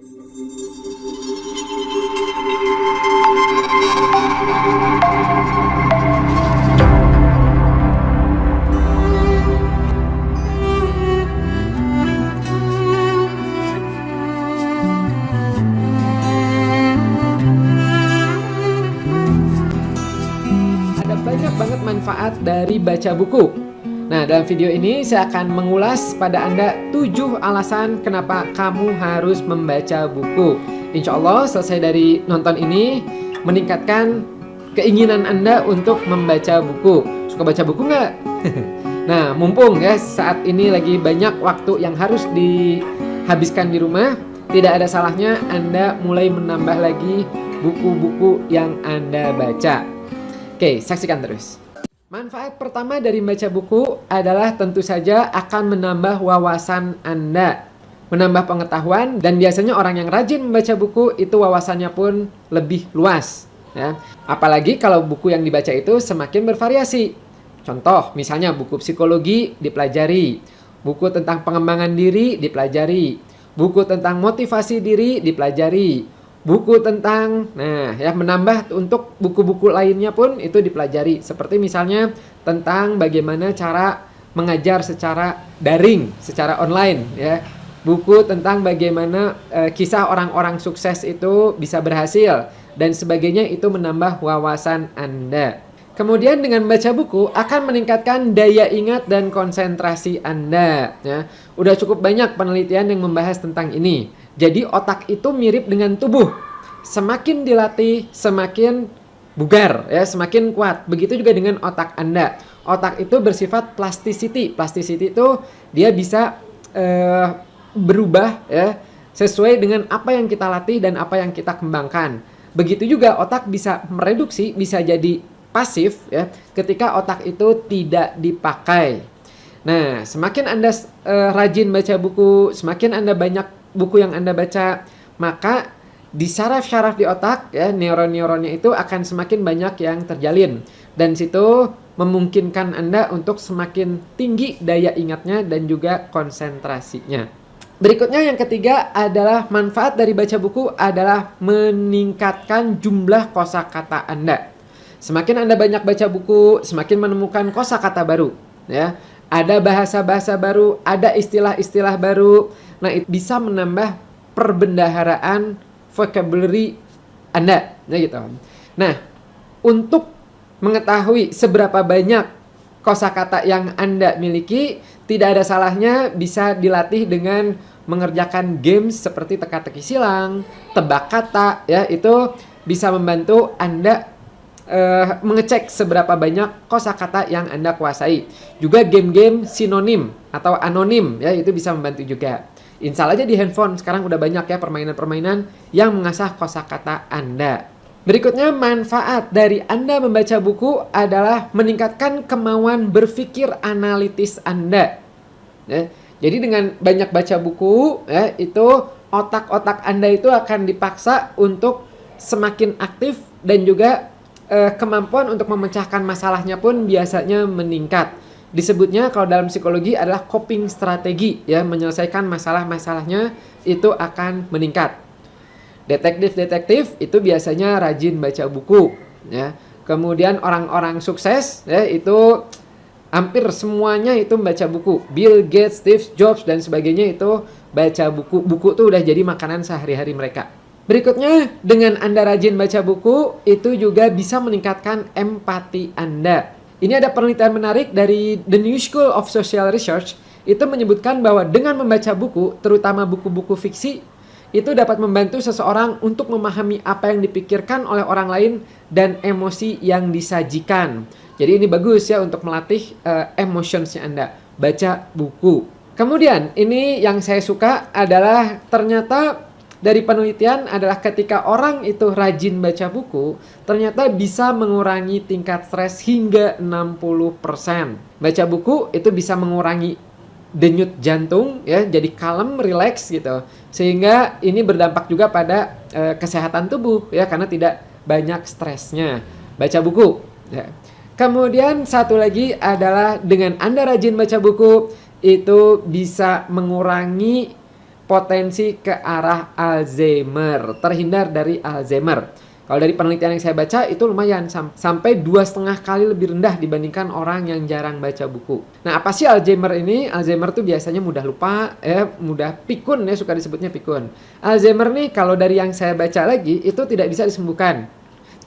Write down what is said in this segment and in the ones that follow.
Ada banyak banget manfaat dari baca buku. Nah, dalam video ini saya akan mengulas pada Anda 7 alasan kenapa kamu harus membaca buku. Insya Allah selesai dari nonton ini meningkatkan keinginan Anda untuk membaca buku. Suka baca buku nggak? Nah, mumpung ya saat ini lagi banyak waktu yang harus dihabiskan di rumah, tidak ada salahnya Anda mulai menambah lagi buku-buku yang Anda baca. Oke, saksikan terus. Manfaat pertama dari membaca buku adalah tentu saja akan menambah wawasan Anda, menambah pengetahuan, dan biasanya orang yang rajin membaca buku itu wawasannya pun lebih luas. Ya. Apalagi kalau buku yang dibaca itu semakin bervariasi. Contoh, misalnya buku psikologi dipelajari, buku tentang pengembangan diri dipelajari, buku tentang motivasi diri dipelajari, buku tentang, menambah untuk buku-buku lainnya pun itu dipelajari. Seperti misalnya tentang bagaimana cara mengajar secara daring, secara online, ya. Buku tentang bagaimana kisah orang-orang sukses itu bisa berhasil dan sebagainya, itu menambah wawasan Anda. Kemudian dengan baca buku akan meningkatkan daya ingat dan konsentrasi Anda. Ya. Udah cukup banyak penelitian yang membahas tentang ini. Jadi otak itu mirip dengan tubuh. Semakin dilatih, semakin bugar, ya, semakin kuat. Begitu juga dengan otak Anda. Otak itu bersifat plasticity. Plasticity itu dia bisa berubah, ya, sesuai dengan apa yang kita latih dan apa yang kita kembangkan. Begitu juga otak bisa mereduksi, bisa jadi pasif, ya, ketika otak itu tidak dipakai. Nah, semakin Anda rajin baca buku, semakin Anda banyak buku yang Anda baca, maka di saraf-saraf di otak, ya, neuron-neuronnya itu akan semakin banyak yang terjalin, dan situ memungkinkan Anda untuk semakin tinggi daya ingatnya dan juga konsentrasinya. Berikutnya yang ketiga adalah manfaat dari baca buku adalah meningkatkan jumlah kosakata Anda. Semakin Anda banyak baca buku, semakin menemukan kosakata baru, ya. Ada bahasa-bahasa baru, ada istilah-istilah baru. Nah, itu bisa menambah perbendaharaan vocabulary Anda, ya gitu. Nah, untuk mengetahui seberapa banyak kosakata yang Anda miliki, tidak ada salahnya bisa dilatih dengan mengerjakan games seperti teka-teki silang, tebak kata, ya, itu bisa membantu Anda mengecek seberapa banyak kosakata yang Anda kuasai. Juga game-game sinonim atau anonim, ya, itu bisa membantu juga. Install aja di handphone, sekarang udah banyak ya permainan-permainan yang mengasah kosakata Anda. Berikutnya, manfaat dari Anda membaca buku adalah meningkatkan kemauan berpikir analitis Anda. Ya, jadi dengan banyak baca buku, ya, itu otak-otak Anda itu akan dipaksa untuk semakin aktif, dan juga kemampuan untuk memecahkan masalahnya pun biasanya meningkat. Disebutnya kalau dalam psikologi adalah coping strategi, ya, menyelesaikan masalah-masalahnya itu akan meningkat. Detektif-detektif itu biasanya rajin baca buku, ya. Kemudian orang-orang sukses, ya, itu hampir semuanya itu membaca buku. Bill Gates, Steve Jobs dan sebagainya itu baca buku. Buku tuh udah jadi makanan sehari-hari mereka. Berikutnya, dengan Anda rajin baca buku, itu juga bisa meningkatkan empati Anda. Ini ada penelitian menarik dari The New School of Social Research, itu menyebutkan bahwa dengan membaca buku, terutama buku-buku fiksi, itu dapat membantu seseorang untuk memahami apa yang dipikirkan oleh orang lain dan emosi yang disajikan. Jadi ini bagus ya untuk melatih emotionsnya Anda, baca buku. Kemudian, ini yang saya suka adalah ternyata dari penelitian adalah ketika orang itu rajin baca buku, ternyata bisa mengurangi tingkat stres hingga 60%. Baca buku itu bisa mengurangi denyut jantung, ya, jadi kalem, rileks gitu. Sehingga ini berdampak juga pada kesehatan tubuh, ya, karena tidak banyak stresnya. Baca buku, ya. Kemudian satu lagi adalah dengan Anda rajin baca buku, itu bisa mengurangi potensi ke arah Alzheimer, terhindar dari Alzheimer. Kalau dari penelitian yang saya baca itu lumayan sampai 2,5 kali lebih rendah dibandingkan orang yang jarang baca buku. Nah, apa sih Alzheimer ini? Alzheimer tuh biasanya mudah lupa, mudah pikun ya, suka disebutnya pikun. Alzheimer nih kalau dari yang saya baca lagi itu tidak bisa disembuhkan,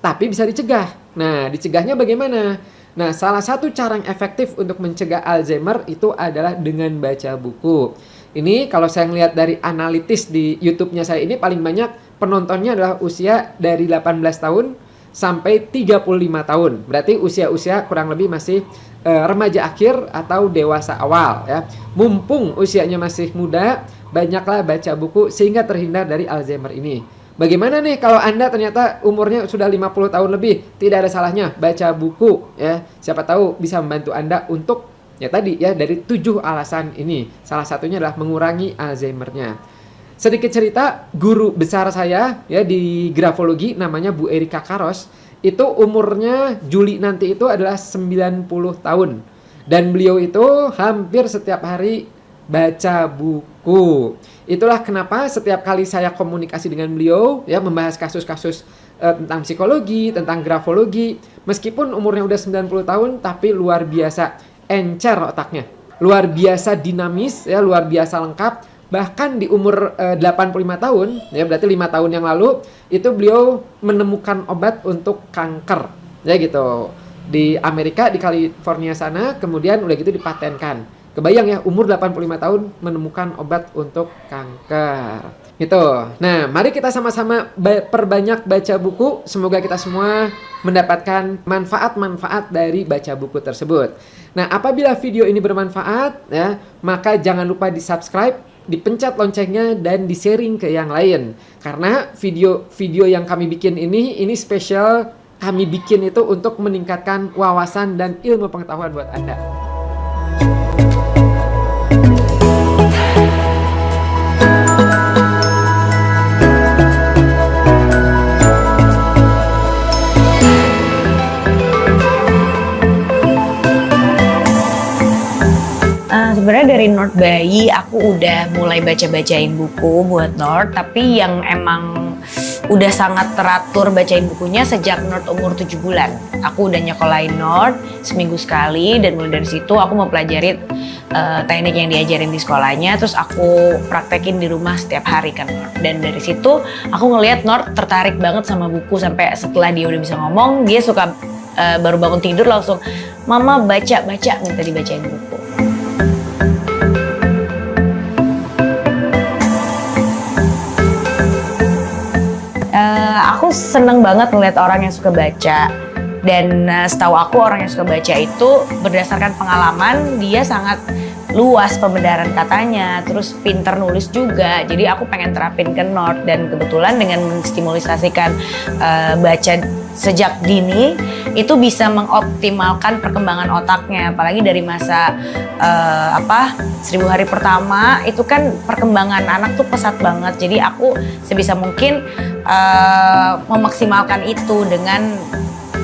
tapi bisa dicegah. Nah, dicegahnya bagaimana? Nah, salah satu cara yang efektif untuk mencegah Alzheimer itu adalah dengan baca buku. Ini kalau saya ngelihat dari analitis di YouTube-nya saya ini paling banyak penontonnya adalah usia dari 18 tahun sampai 35 tahun. Berarti usia-usia kurang lebih masih remaja akhir atau dewasa awal ya. Mumpung usianya masih muda, banyaklah baca buku sehingga terhindar dari Alzheimer ini. Bagaimana nih kalau Anda ternyata umurnya sudah 50 tahun lebih? Tidak ada salahnya baca buku ya. Siapa tahu bisa membantu Anda untuk ya tadi ya dari 7 alasan ini. Salah satunya adalah mengurangi Alzheimer-nya. Sedikit cerita, guru besar saya ya di grafologi namanya Bu Erika Karos, itu umurnya Juli nanti itu adalah 90 tahun. Dan beliau itu hampir setiap hari baca buku. Itulah kenapa setiap kali saya komunikasi dengan beliau ya membahas kasus-kasus tentang psikologi, tentang grafologi, meskipun umurnya udah 90 tahun tapi luar biasa encer otaknya. Luar biasa dinamis ya, luar biasa lengkap. Bahkan di umur 85 tahun, ya berarti 5 tahun yang lalu, itu beliau menemukan obat untuk kanker. Ya gitu. Di Amerika, di California sana, kemudian udah gitu dipatenkan. Kebayang ya, umur 85 tahun menemukan obat untuk kanker. Gitu. Nah, mari kita sama-sama perbanyak baca buku. Semoga kita semua mendapatkan manfaat-manfaat dari baca buku tersebut. Nah, apabila video ini bermanfaat, ya, maka jangan lupa di-subscribe, dipencet loncengnya dan di-sharing ke yang lain. Karena video yang kami bikin ini spesial kami bikin itu untuk meningkatkan wawasan dan ilmu pengetahuan buat Anda. Sebenarnya dari Nord bayi aku udah mulai baca-bacain buku buat Nord, tapi yang emang udah sangat teratur bacain bukunya sejak Nord umur 7 bulan. Aku udah nyekolahin Nord seminggu sekali dan mulai dari situ aku mempelajari teknik yang diajarin di sekolahnya, terus aku praktekin di rumah setiap hari kan Nord. Dan dari situ aku ngelihat Nord tertarik banget sama buku sampai setelah dia udah bisa ngomong, dia suka baru bangun tidur langsung, "Mama baca," minta dibacain buku. Aku seneng banget ngeliat orang yang suka baca, dan setahu aku orang yang suka baca itu berdasarkan pengalaman dia sangat luas pembenaran katanya, terus pinter nulis juga. Jadi aku pengen terapin ke Nord, dan kebetulan dengan menstimulisasikan baca sejak dini itu bisa mengoptimalkan perkembangan otaknya, apalagi dari masa 1000 hari pertama itu kan perkembangan anak tuh pesat banget. Jadi aku sebisa mungkin memaksimalkan itu dengan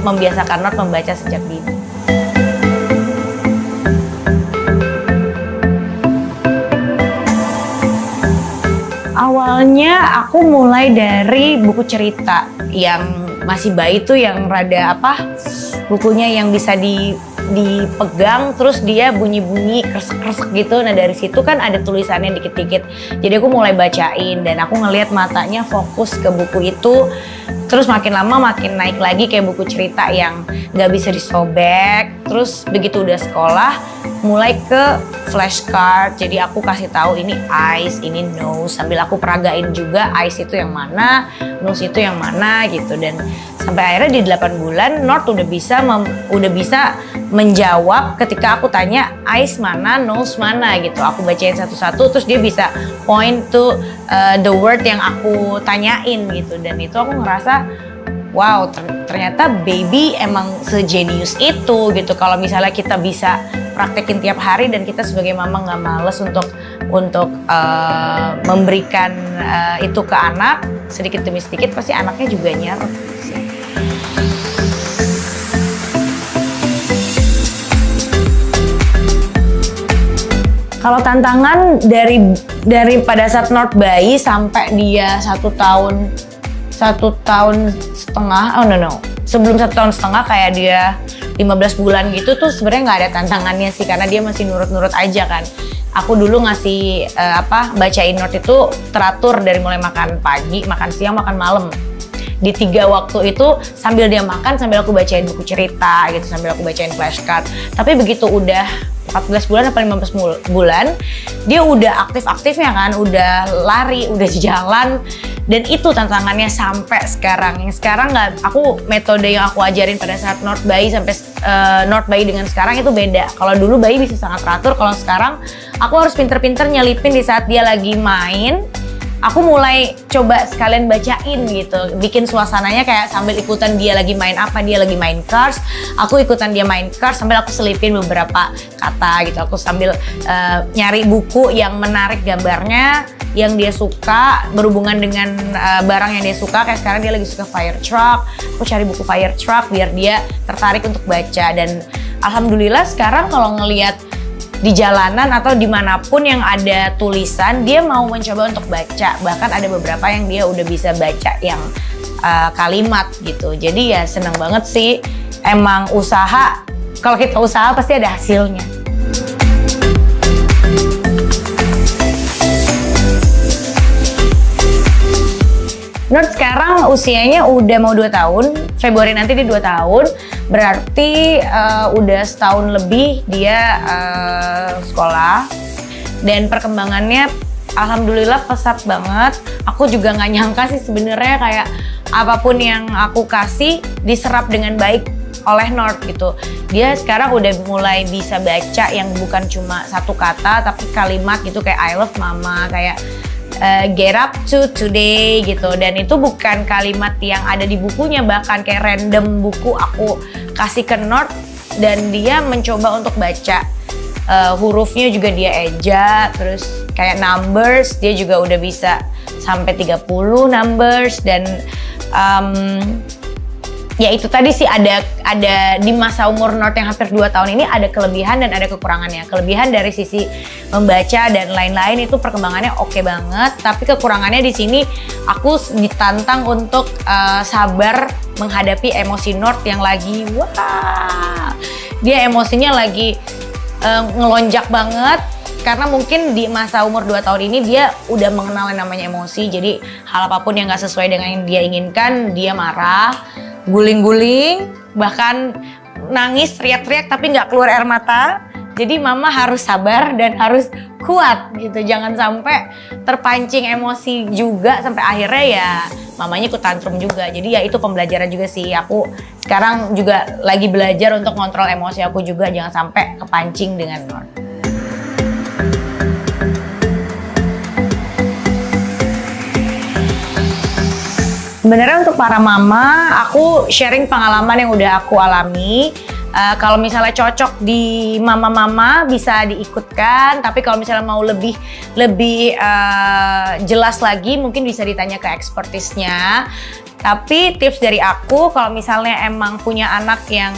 membiasakan Nord membaca sejak dini. Awalnya aku mulai dari buku cerita yang masih bayi tuh, yang rada bukunya yang bisa dipegang terus dia bunyi-bunyi kresek-kresek gitu. Nah dari situ kan ada tulisannya dikit-dikit, jadi aku mulai bacain dan aku ngelihat matanya fokus ke buku itu. Terus makin lama makin naik lagi kayak buku cerita yang nggak bisa disobek. Terus begitu udah sekolah mulai ke flashcard, jadi aku kasih tahu ini eyes, ini nose, sambil aku peragain juga eyes itu yang mana, nose itu yang mana gitu. Dan sampai akhirnya di 8 bulan Nord udah bisa menjawab ketika aku tanya eyes mana, nose mana gitu. Aku bacain satu-satu terus dia bisa point to the word yang aku tanyain gitu. Dan itu aku ngerasa wow, ternyata baby emang sejenius itu gitu. Kalau misalnya kita bisa praktekin tiap hari dan kita sebagai mama nggak males untuk memberikan itu ke anak sedikit demi sedikit, pasti anaknya juga nyerap sih. Kalau tantangan dari pada saat North bayi sampai dia 1 tahun 1 tahun setengah, sebelum 1 tahun setengah kayak dia 15 bulan gitu tuh sebenarnya nggak ada tantangannya sih karena dia masih nurut-nurut aja kan. Aku dulu ngasih bacain North itu teratur dari mulai makan pagi, makan siang, makan malam. Di 3 waktu itu sambil dia makan sambil aku bacain buku cerita gitu, sambil aku bacain flashcard. Tapi begitu udah 14 bulan atau 15 bulan dia udah aktif-aktifnya kan, udah lari, udah jalan, dan itu tantangannya sampai sekarang. Yang sekarang aku metode yang aku ajarin pada saat North bayi sampai North bayi dengan sekarang itu beda. Kalau dulu bayi bisa sangat teratur, kalau sekarang aku harus pinter-pinter nyelipin di saat dia lagi main. Aku mulai coba sekalian bacain gitu, bikin suasananya kayak sambil ikutan dia lagi main apa, dia lagi main Cars, aku ikutan dia main Cars sambil aku selipin beberapa kata gitu. Aku sambil nyari buku yang menarik gambarnya, yang dia suka, berhubungan dengan barang yang dia suka. Kayak sekarang dia lagi suka fire truck, aku cari buku fire truck biar dia tertarik untuk baca. Dan alhamdulillah sekarang kalau ngelihat di jalanan atau dimanapun yang ada tulisan, dia mau mencoba untuk baca. Bahkan ada beberapa yang dia udah bisa baca yang kalimat gitu. Jadi ya seneng banget sih. Emang usaha, kalau kita usaha pasti ada hasilnya. North sekarang usianya udah mau 2 tahun, Februari nanti dia 2 tahun, berarti udah setahun lebih dia sekolah. Dan perkembangannya alhamdulillah pesat banget. Aku juga nggak nyangka sih sebenarnya kayak apapun yang aku kasih diserap dengan baik oleh North gitu. Dia sekarang udah mulai bisa baca yang bukan cuma satu kata tapi kalimat gitu, kayak I love mama, kayak get up to today gitu. Dan itu bukan kalimat yang ada di bukunya, bahkan kayak random buku aku kasih ke North dan dia mencoba untuk baca. Hurufnya juga dia eja, terus kayak numbers dia juga udah bisa sampai 30 numbers. Dan ya itu tadi sih ada di masa umur North yang hampir 2 tahun ini ada kelebihan dan ada kekurangannya. Kelebihan dari sisi membaca dan lain-lain itu perkembangannya oke banget, tapi kekurangannya di sini aku ditantang untuk sabar menghadapi emosi North yang lagi dia emosinya lagi ngelonjak banget. Karena mungkin di masa umur 2 tahun ini dia udah mengenal yang namanya emosi. Jadi hal apapun yang gak sesuai dengan yang dia inginkan, dia marah, guling-guling, bahkan nangis, teriak-teriak tapi nggak keluar air mata. Jadi mama harus sabar dan harus kuat gitu. Jangan sampai terpancing emosi juga sampai akhirnya ya mamanya ikut tantrum juga. Jadi ya itu pembelajaran juga sih. Aku sekarang juga lagi belajar untuk kontrol emosi aku juga. Jangan sampai kepancing dengan North. Sebenarnya untuk para mama, aku sharing pengalaman yang udah aku alami. Kalau misalnya cocok di mama-mama bisa diikutkan, tapi kalau misalnya mau lebih jelas lagi mungkin bisa ditanya ke ekspertisnya. Tapi tips dari aku, kalau misalnya emang punya anak yang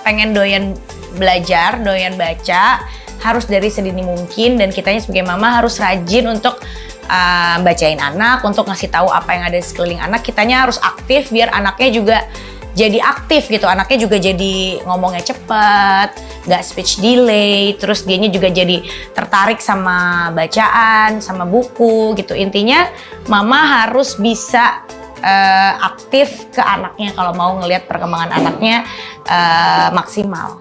pengen doyan belajar, doyan baca, harus dari sedini mungkin, dan kitanya sebagai mama harus rajin untuk bacain anak, untuk ngasih tahu apa yang ada di sekeliling anak. Kitanya harus aktif biar anaknya juga jadi aktif gitu. Anaknya juga jadi ngomongnya cepet, nggak speech delay, terus dianya juga jadi tertarik sama bacaan, sama buku gitu. Intinya mama harus bisa aktif ke anaknya kalau mau ngelihat perkembangan anaknya maksimal.